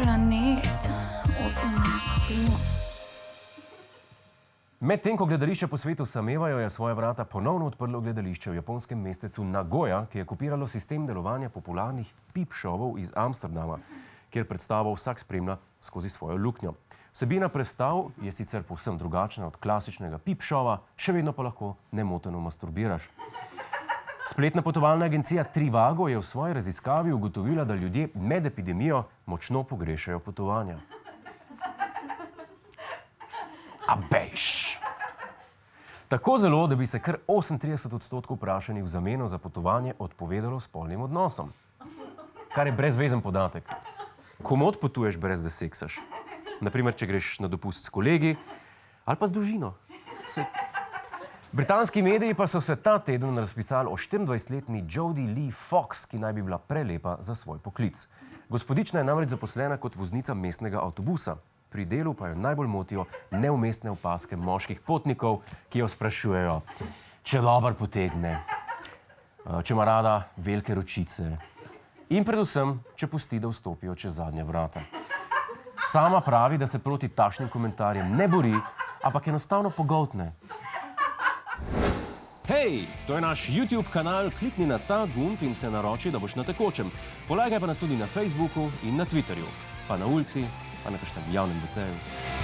Planet 18+. Medtem ko gledališča po svetu samevajo, je svoja vrata ponovno odprlo gledališče v japonskem mestecu Nagoja, ki je kopiralo sistem delovanja popularnih pip-šovov iz Amsterdama, kjer predstavo vsak spremlja skozi svojo luknjo. Vsebina predstav je sicer povsem drugačna od klasičnega pip-šova, še vedno pa lahko nemoteno masturbiraš. Spletna potovalna agencija Trivago je v svoji raziskavi ugotovila, da ljudje med epidemijo močno pogrešajo potovanja. A bejš! Tako zelo, da bi se kar 38% vprašanih v zameno za potovanje odpovedalo spolnim odnosom. Kar je brezvezen podatek. Komod potuješ brez da seksaš? Naprimer, če greš na dopust s kolegi ali pa z družino. Britanski mediji pa so se ta teden razpisali o 24-letni Jodie Lee Fox, ki naj bi bila prelepa za svoj poklic. Gospodična je namreč zaposlena kot voznica mestnega avtobusa. Pri delu pa jo najbolj motijo neumestne opazke moških potnikov, ki jo sprašujejo, če dobro potegne, če ima rada velike ročice in predvsem, če pusti, da vstopijo čez zadnja vrata. Sama pravi, da se proti takšnim komentarjem ne bori, ampak enostavno pogoltne. Hej, to je naš YouTube kanal, klikni na ta gumb in se naroči, da boš na tekočem. Polajkaj pa nas tudi na Facebooku in na Twitterju, pa na ulici, pa na kakšnem javnem WC-ju.